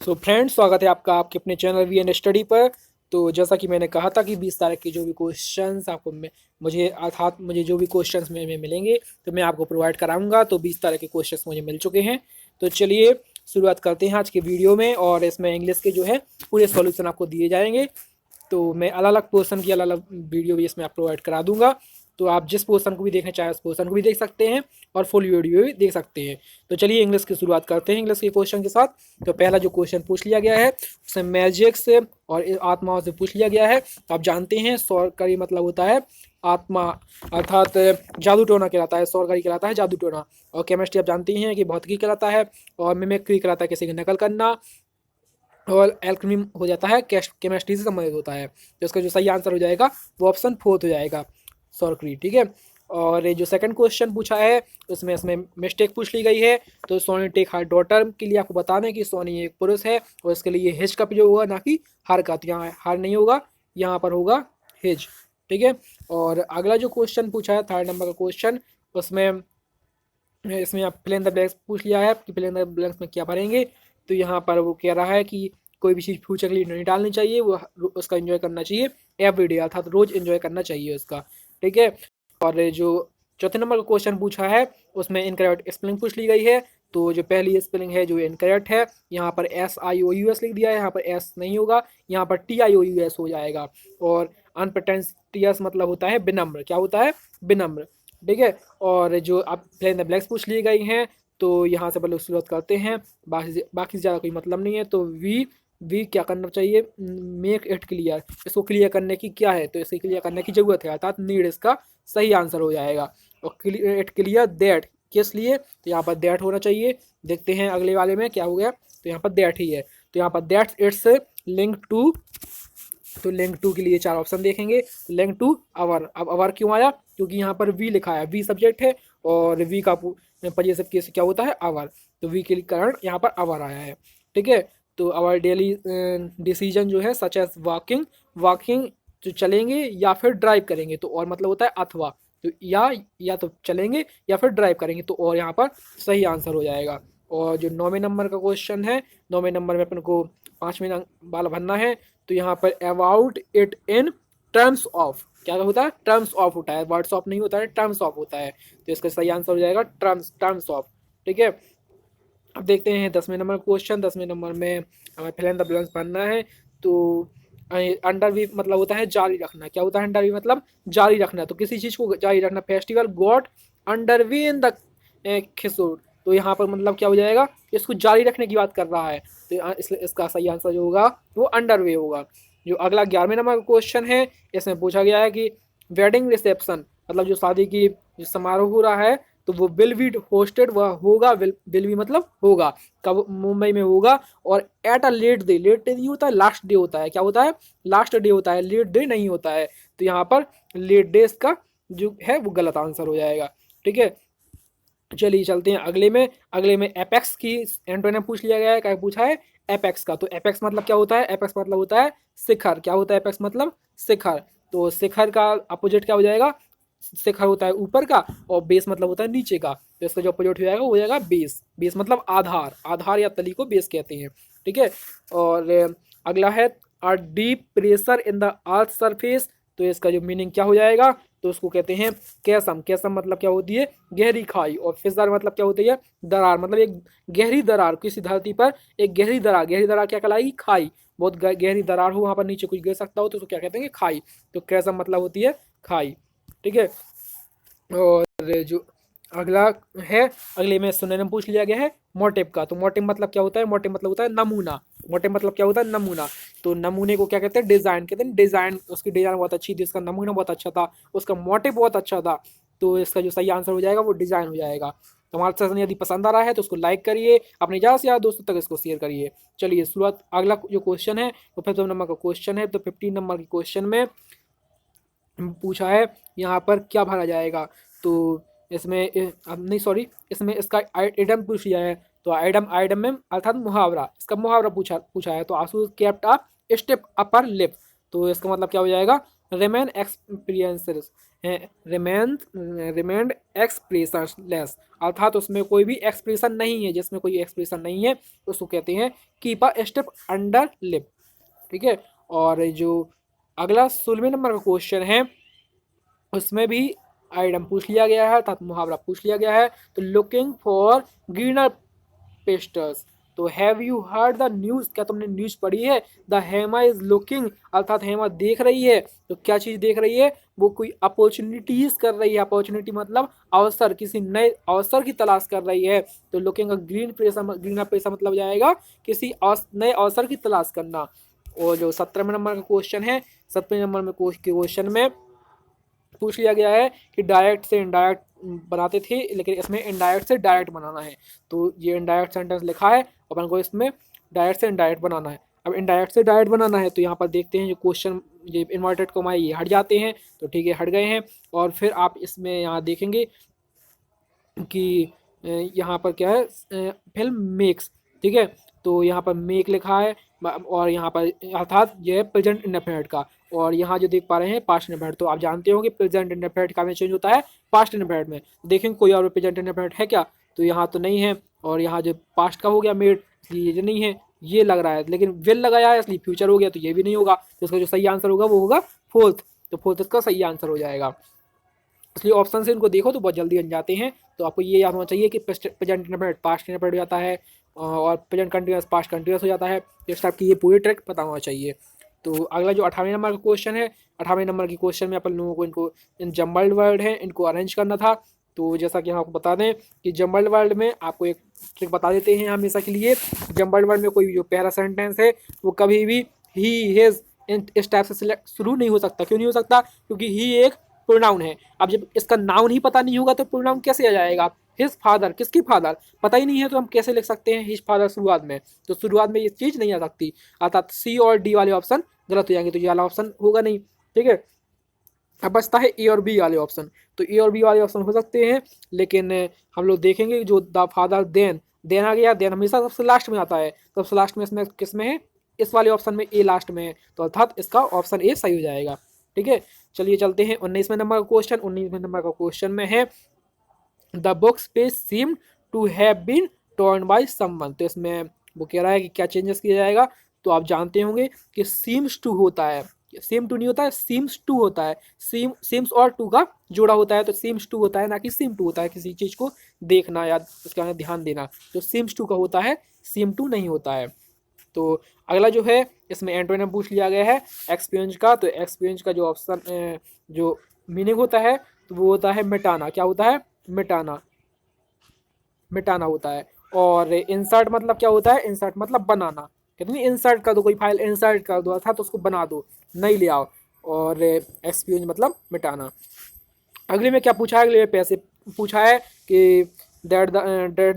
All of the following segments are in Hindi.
सो फ्रेंड्स, स्वागत है आपका आपके अपने चैनल वी एन स्टडी पर। तो जैसा कि मैंने कहा था कि 20 तारीख के जो भी क्वेश्चंस आपको मुझे अर्थात मुझे जो भी क्वेश्चंस में मिलेंगे तो मैं आपको प्रोवाइड कराऊंगा। तो 20 तारीख के क्वेश्चंस मुझे मिल चुके हैं। तो चलिए शुरुआत करते हैं आज के वीडियो में। और इसमें इंग्लिश के जो है पूरे सॉल्यूशन आपको दिए जाएंगे। तो मैं अलग अलग पोर्सन की अलग अलग वीडियो भी इसमें आप प्रोवाइड करा दूंगा। तो आप जिस पोर्सन को भी देखना चाहें उस पोर्सन को भी देख सकते हैं और फुल वीडियो भी देख सकते हैं। तो चलिए इंग्लिश की शुरुआत करते हैं इंग्लिश के क्वेश्चन के साथ। तो पहला जो क्वेश्चन पूछ लिया गया है उसमें मैजिक से और आत्माओं से पूछ लिया गया है। तो आप जानते हैं सौरकरी मतलब होता है आत्मा, अर्थात जादू टोना कहलाता है। सौरकरी कहलाता है जादू टोना। और केमिस्ट्री आप जानते हैं कि भौतिकी कहलाता है। और मिमिक्री कहलाता है किसी की नकल करना। और एल्केमी हो जाता है केमिस्ट्री से संबंधित होता है। तो इसका जो सही आंसर हो जाएगा वो ऑप्शन 4 हो जाएगा, सॉर्करी। ठीक है। और ये जो सेकंड क्वेश्चन पूछा है उसमें इसमें मिस्टेक पूछ ली गई है। तो सोनी टेक हर डॉटर के लिए आपको बताना है कि सोनी एक पुरुष है और इसके लिए हिज का प्रयोग होगा, ना कि हर का। तो यहाँ हर नहीं होगा, यहाँ पर होगा हिज। ठीक है। और अगला जो क्वेश्चन पूछा है थर्ड नंबर का क्वेश्चन, उसमें इसमें आप फिल इन द ब्लैंक्स पूछ लिया है कि फिल इन द ब्लैंक्स में क्या भरेंगे। तो यहाँ पर वो कह रहा है कि कोई भी चीज़ फ्यूचर के लिए नहीं डालनी चाहिए, वो उसका एंजॉय करना चाहिए एवरीडे, अर्थात रोज एंजॉय करना चाहिए उसका। ठीक है। और जो चौथे नंबर का क्वेश्चन पूछा है उसमें इनकरेक्ट स्पेलिंग पूछ ली गई है। तो जो पहली स्पेलिंग है जो इनकरेक्ट है, यहाँ पर SIOUS लिख दिया है, यहाँ पर एस नहीं होगा, यहाँ पर TIOUS हो जाएगा। और अनप्रटेंटियस मतलब होता है विनम्र। क्या होता है? विनम्र। ठीक है। और जो आप फिल इन द ब्लैंक्स पूछ ली गई हैं, तो यहाँ से पहले शुरुआत करते हैं। बाकी से ज़्यादा कोई मतलब नहीं है। तो वी क्या करना चाहिए? Make it clear. इसको क्लियर करने की क्या है? तो इसे क्लियर करने की ज़रूरत है, अर्थात नीड इसका सही आंसर हो जाएगा। और इट क्लियर दैट किस लिए? तो यहाँ पर दैट होना चाहिए। देखते हैं अगले वाले में क्या हो गया। तो यहाँ पर दैट ही है। तो यहाँ पर दैट्स इट्स लिंक टू। तो लिंक टू के लिए 4 ऑप्शन देखेंगे। Link to our. अब अवर क्यों आया? क्योंकि यहाँ पर वी लिखा है, वी सब्जेक्ट है और वी का पजेसिव केस क्या होता है? अवर। तो वी के कारण यहाँ पर अवर आया है। ठीक है। तो अवर डेली डिसीजन जो है सच एज वॉकिंग, वॉकिंग जो चलेंगे या फिर ड्राइव करेंगे। तो और मतलब होता है अथवा। तो या तो चलेंगे या फिर ड्राइव करेंगे। तो और यहाँ पर सही आंसर हो जाएगा। और जो 9वें नंबर का क्वेश्चन है, 9वें नंबर में अपन को 5वें वाला भरना है। तो यहाँ पर about it in terms of. क्या होता है? टर्म्स ऑफ होता है, वर्ड्स ऑफ नहीं होता है, टर्म्स ऑफ होता है। तो इसका सही आंसर हो जाएगा टर्म्स ऑफ। ठीक है। अब देखते हैं 10वें नंबर क्वेश्चन। 10वें नंबर में हमें फिल इन द ब्लैंक्स भरना है। तो अंडर वी मतलब होता है जारी रखना। क्या होता है अंडर वी? मतलब जारी रखना। तो किसी चीज़ को जारी रखना। Festival got under way in the खिसूर। तो यहाँ पर मतलब क्या हो जाएगा? इसको जारी रखने की बात कर रहा है। तो इसका सही आंसर जो होगा वो अंडर वे होगा। जो अगला 11वें नंबर का क्वेश्चन है, इसमें पूछा गया है कि वेडिंग रिसेप्शन मतलब जो शादी की जो समारोह हो रहा है, तो वो विल बी होस्टेड, वह होगा, विल बी मतलब होगा, कब? मुंबई में होगा। और at a late day. Late day नहीं होता है, लास्ट डे होता है। क्या होता है? लास्ट डे होता है, लेट डे नहीं होता है। तो यहाँ पर लेट डे इसका जो है वो गलत आंसर हो जाएगा। ठीक है। चलिए चलते हैं अगले में। अगले में एपेक्स की एंटोनिम पूछ लिया गया है। क्या पूछा है? एपेक्स का। तो एपेक्स मतलब क्या होता है? एपेक्स मतलब होता है शिखर। क्या होता है एपेक्स मतलब? शिखर। तो शिखर का अपोजिट क्या हो जाएगा? शिखर होता है ऊपर का और बेस मतलब होता है नीचे का। तो इसका जो अपोजिट हो जाएगा वो हो जाएगा बेस। बेस मतलब आधार। आधार या तली को बेस कहते हैं। ठीक है। और अगला है a deep pressure in the earth surface. तो इसका जो मीनिंग क्या हो जाएगा? तो उसको कहते हैं कैसम। कैसम मतलब क्या होती है? गहरी खाई। और फिसर मतलब क्या होती है? दरार। मतलब एक गहरी दरार। किसी धरती पर एक गहरी दरार। गहरी दरार क्या कहलाएगी? खाई। बहुत गहरी दरार हो, वहां पर नीचे कुछ गिर सकता हो, तो उसको क्या कहते हैं? खाई। तो कैसम मतलब होती है खाई। ठीक है। और जो अगला है, अगले में सिनोनिम पूछ लिया गया है मोटिव का। तो मोटिव मतलब क्या होता है? मोटिव मतलब होता है नमूना। मोटिव मतलब क्या होता है? नमूना। तो नमूने को क्या कहते हैं? डिजाइन कहते हैं। डिजाइन, उसकी डिजाइन बहुत अच्छी थी, उसका नमूना बहुत अच्छा था, उसका मोटिव बहुत अच्छा था। तो इसका जो सही आंसर हो जाएगा वो डिजाइन हो जाएगा। तो हमारा सेशन यदि पसंद आ रहा है तो उसको लाइक करिए, अपने ज़्यादा से ज़्यादा दोस्तों तक इसको शेयर करिए। चलिए शुरुआत, अगला जो क्वेश्चन है वो 15 नंबर का क्वेश्चन है। तो 15 नंबर के क्वेश्चन में पूछा है यहाँ पर क्या भरा जाएगा। तो इसमें नहीं सॉरी, इसमें इसका आइटम पूछ लिया है। तो आइटम में अर्थात मुहावरा, इसका मुहावरा पूछा है। तो आंसू kept a step upper lip. तो इसका मतलब क्या हो जाएगा, रिमेन एक्सपीरियंसेस, रिमेंड एक्सप्रेशनलेस, अर्थात उसमें कोई भी एक्सप्रेशन नहीं है, जिसमें कोई एक्सप्रेशन नहीं है उसको कहते हैं keep a step under lip. ठीक है। और जो अगला 16वें नंबर का क्वेश्चन है उसमें भी आइटम पूछ लिया गया है अर्थात मुहावरा पूछ लिया गया है। तो लुकिंग फॉर ग्रीनर पेस्टर्स, तो have you heard the news, क्या तुमने न्यूज़ पढ़ी है, द हेमा इज लुकिंग, अर्थात हेमा देख रही है। तो क्या चीज़ देख रही है, वो कोई अपॉर्चुनिटीज कर रही है, अपॉर्चुनिटी मतलब अवसर, किसी नए अवसर की तलाश कर रही है। तो लुकिंग अ ग्रीन पैसा मतलब जाएगा किसी नए अवसर की तलाश करना। और जो 17वें नंबर का क्वेश्चन है, 17वें नंबर में क्वेश्चन में पूछ लिया गया है कि डायरेक्ट से इनडायरेक्ट बनाते थे, लेकिन इसमें इनडायरेक्ट से डायरेक्ट बनाना है। तो ये इनडायरेक्ट सेंटेंस लिखा है, अपन को इसमें डायरेक्ट से इनडायरेक्ट बनाना है। अब इनडायरेक्ट से डायरेक्ट बनाना है तो यहाँ पर देखते हैं जो क्वेश्चन, ये इन्वर्टेड कोमा ये हट जाते हैं, तो ठीक है हट गए हैं। और फिर आप इसमें यहाँ देखेंगे कि यहाँ पर क्या है, फिल्म मेक्स, ठीक है। तो यहाँ पर मेक लिखा है और यहाँ पर अर्थात ये है प्रेजेंट इंडेफिनिट का, और यहाँ जो देख पा रहे हैं पास्ट इंडेफिनिट। तो आप जानते होंगे प्रेजेंट इंडेफिनिट का में चेंज होता है पास्ट इंडेफिनिट में। देखेंगे कोई और प्रेजेंट इंडेफिनिट है क्या, तो यहाँ तो नहीं है। और यहाँ जो पास्ट का हो गया मेड, इसलिए ये नहीं है, ये लग रहा है, लेकिन विल लगाया है इसलिए फ्यूचर हो गया, तो ये भी नहीं होगा। तो इसका जो सही आंसर होगा वो होगा फोर्थ। तो फोर्थ इसका सही आंसर हो जाएगा। इसलिए ऑप्शन से इनको देखो तो बहुत जल्दी बन जाते हैं। तो आपको ये याद होना चाहिए कि प्रेजेंट इंडेफिनिट पास्ट इंडेफिनिट हो जाता है और प्रेजेंट कंटिन्यूअस पास्ट कंटिन्यूअस हो जाता है। इस टाइप की ये पूरी ट्रिक पता होना चाहिए। तो अगला जो 18वें नंबर का क्वेश्चन है, 18वें नंबर की क्वेश्चन में अपन लोगों को इनको इन जम्बल्ड वर्ड है इनको अरेंज करना था। तो जैसा कि हम आपको बता दें कि जम्बल्ड वर्ड में आपको एक ट्रिक बता देते हैं हमेशा के लिए। जम्बल्ड वर्ड में कोई जो पहला सेंटेंस है वो कभी भी ही हिज इस टाइप से शुरू नहीं हो सकता। क्यों नहीं हो सकता, क्योंकि ही एक प्रोनाउन है। अब जब इसका नाउन ही पता नहीं होगा तो प्रोनाउन कैसे आ जाएगा। हिज फादर, किसकी फादर पता ही नहीं है तो हम कैसे लिख सकते हैं हिज फादर शुरुआत में। तो शुरुआत में ये चीज़ नहीं आ सकती, अर्थात सी और डी वाले ऑप्शन गलत हो जाएंगे, तो ये वाला ऑप्शन होगा नहीं। ठीक है। अब बचता है ए और बी वाले ऑप्शन। तो ए और बी वाले ऑप्शन हो सकते हैं, लेकिन हम लोग देखेंगे जो द फादर देन आ गया, देन हमेशा सबसे लास्ट में आता है। तो सबसे लास्ट में इसमें किस में है, इस वाले ऑप्शन में ए लास्ट में है, तो अर्थात इसका ऑप्शन ए सही हो जाएगा। ठीक है। चलिए चलते हैं 19वें नंबर का क्वेश्चन। 19वें नंबर का क्वेश्चन में है the books page seem to have been torn by someone. तो इसमें वो कह रहा है कि क्या चेंजेस किया जाएगा। तो आप जानते होंगे कि सीम्स टू होता है, सेम टू नहीं होता है, सीम्स टू होता है। सीम्स और टू का जोड़ा होता है, तो सीम्स टू होता है ना कि सीम टू होता है। किसी चीज़ को देखना या उसका ध्यान देना, तो सीम्स टू का होता है, सीम टू नहीं होता है। तो अगला जो है इसमें एंटोनिम पूछ लिया गया है एक्सपीरियंस का। तो एक्सपीरियंस का जो ऑप्शन जो मीनिंग होता है तो वो होता है मिटाना। क्या होता है, मिटाना, मिटाना होता है। और इंसर्ट मतलब क्या होता है, इंसर्ट मतलब बनाना। कहते नहीं इंसर्ट कर दो, कोई फाइल इंसर्ट कर दो अर्थात तो उसको बना दो, नहीं ले आओ। और एक्सपीरियंस मतलब मिटाना। अगले में क्या पूछा है, अगले में पैसे पूछा है कि that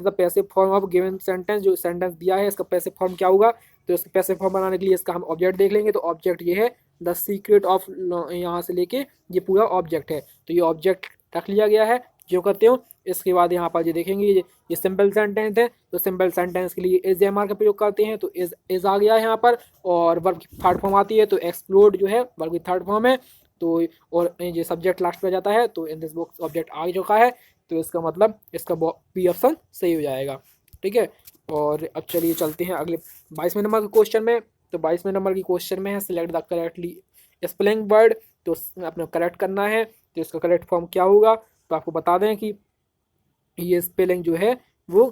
the passive form of given sentence, जो सेंटेंस दिया है इसका पैसिव फॉर्म क्या होगा। तो इसका पैसिव फॉर्म बनाने के लिए इसका हम ऑब्जेक्ट देख लेंगे। तो ऑब्जेक्ट ये है द सीक्रेट ऑफ, यहाँ से लेके ये पूरा ऑब्जेक्ट है। तो ये ऑब्जेक्ट रख लिया गया है जो करते हो। इसके बाद यहाँ पर ये देखेंगे ये सिंपल सेंटेंस है, तो सिंपल सेंटेंस के लिए इज एम आर का प्रयोग करते हैं। तो इज आ गया है यहाँ पर, और वर्ब की थर्ड फॉर्म आती है तो एक्सप्लोड जो है वर्ब की थर्ड फॉर्म है। तो और ये सब्जेक्ट लास्ट पे जाता है, तो इन दिस बुक ऑब्जेक्ट आ चुका है। तो इसका मतलब इसका बी ऑप्शन सही हो जाएगा। ठीक है। और अब चलिए चलते हैं अगले 22वें नंबर के क्वेश्चन में। तो 22वें नंबर की क्वेश्चन में है select the correctly spelling word. तो अपने करेक्ट करना है, तो इसका करेक्ट फॉर्म क्या होगा। तो आपको बता दें कि ये स्पेलिंग जो है वो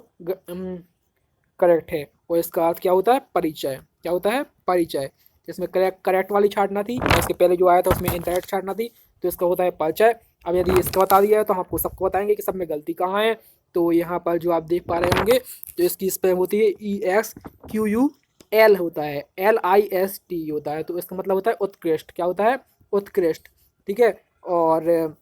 करेक्ट है, और इसका अर्थ क्या होता है, परिचय। क्या होता है, परिचय। इसमें करेक्ट वाली छाटना थी, इसके पहले जो आया था उसमें इनकरेक्ट छाटना थी, तो इसका होता है परिचय। अब यदि इसका बता दिया है तो हम आपको सबको बताएंगे कि सब में गलती कहाँ है। तो यहाँ पर जो आप देख पा रहे होंगे तो इसकी स्पेलिंग होती है EXQUL होता है, LIST होता है। तो इसका मतलब होता है उत्कृष्ट। क्या होता है, उत्कृष्ट। ठीक है। और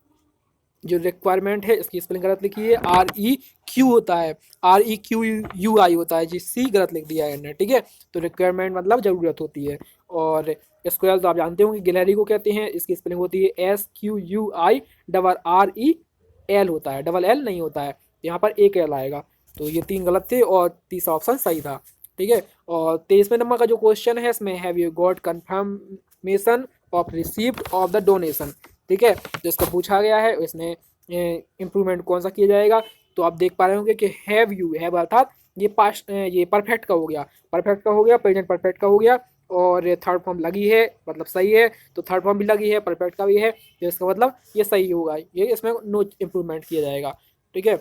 जो रिक्वायरमेंट है इसकी स्पेलिंग गलत लिखी है, REQ होता है, REQUI होता है जी, सी गलत लिख दिया है इन्होंने। ठीक है। तो रिक्वायरमेंट मतलब ज़रूरत होती है। और स्क्वेयर तो आप जानते होंगे गैलरी को कहते हैं, इसकी स्पेलिंग होती है SQUI REL होता है, डबल एल नहीं होता है, यहाँ पर एक एल आएगा। तो ये 3 गलत थे और तीसरा ऑप्शन सही था। ठीक है। और 23वें नंबर का जो क्वेश्चन है इसमें have you got confirm confirmation of receipt of the donation. ठीक है, जो इसका पूछा गया है इसमें इम्प्रूवमेंट कौन सा किया जाएगा। तो आप देख पा रहे होंगे कि हैव यू, हैव अर्थात ये पास्ट, ये परफेक्ट का हो गया, परफेक्ट का हो गया, प्रेजेंट परफेक्ट का हो गया, और थर्ड फॉर्म लगी है मतलब सही है, तो थर्ड फॉर्म भी लगी है, परफेक्ट का भी है, तो इसका मतलब ये सही होगा, ये इसमें नो इम्प्रूवमेंट किया जाएगा। ठीक है,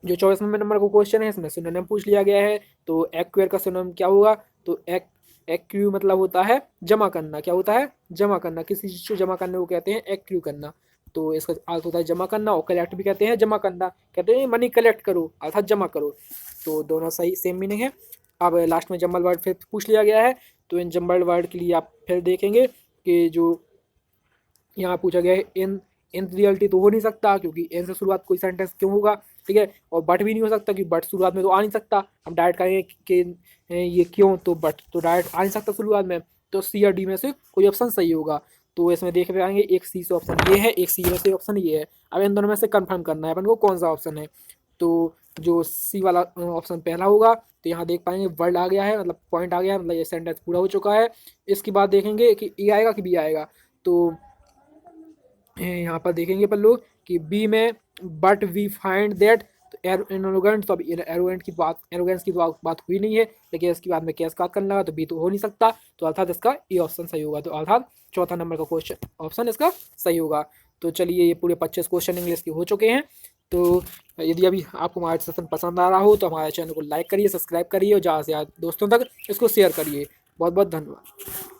जो 24वें नंबर का क्वेश्चन है इसमें सिनोनिम पूछ लिया गया है। तो एक्वायर का सिनोनिम क्या होगा। तो एक्यू मतलब होता है जमा करना, क्या होता है जमा करना, किसी चीज़ को जमा करने को कहते हैं एक्यू करना। तो इसका अर्थ होता है जमा करना, और कलेक्ट भी कहते हैं जमा करना, कहते हैं मनी कलेक्ट करो अर्थात जमा करो। तो दोनों सही सेम मीनिंग है। अब लास्ट में जम्बल वर्ड फिर पूछ लिया गया है। तो इन जम्बल वर्ड के लिए आप फिर देखेंगे कि जो यहाँ पूछा गया है इन रियलिटी तो हो नहीं सकता, क्योंकि इन से शुरुआत कोई सेंटेंस क्यों होगा। ठीक है, और बट भी नहीं हो सकता, क्योंकि बट शुरुआत में तो आ नहीं सकता। हम डायरेक्ट कहेंगे कि ये क्यों, तो बट तो डायरेक्ट आ नहीं सकता शुरुआत में। तो सी या डी में से कोई ऑप्शन सही होगा। तो इसमें देख पाएंगे एक सी से ऑप्शन ये है, एक सी में से ऑप्शन ये है। अब इन दोनों में से कंफर्म करना है अपन को कौन सा ऑप्शन है। तो जो सी वाला ऑप्शन पहला होगा। तो यहाँ देख पाएंगे वर्ड आ गया है, मतलब पॉइंट आ गया है, मतलब ये सेंटेंस पूरा हो चुका है। इसके बाद देखेंगे कि ए आएगा कि बी आएगा। तो यहाँ पर देखेंगे अपन लोग कि बी में but we find that arrogant, तो अब एरोगेंट की बात, एरोगेंस की बात हुई नहीं है, लेकिन इसके बाद में कैस का करना लगा, तो बी तो हो नहीं सकता। तो अर्थात इसका ये ऑप्शन सही होगा। तो अर्थात चौथा नंबर का क्वेश्चन ऑप्शन इसका सही होगा। तो चलिए ये पूरे 25 क्वेश्चन इंग्लिश के हो चुके हैं। तो यदि अभी आपको हमारा सेशन पसंद आ रहा हो तो हमारे चैनल को लाइक करिए, सब्सक्राइब करिए, और ज़्यादा से ज़्यादा दोस्तों तक इसको शेयर करिए। बहुत बहुत धन्यवाद।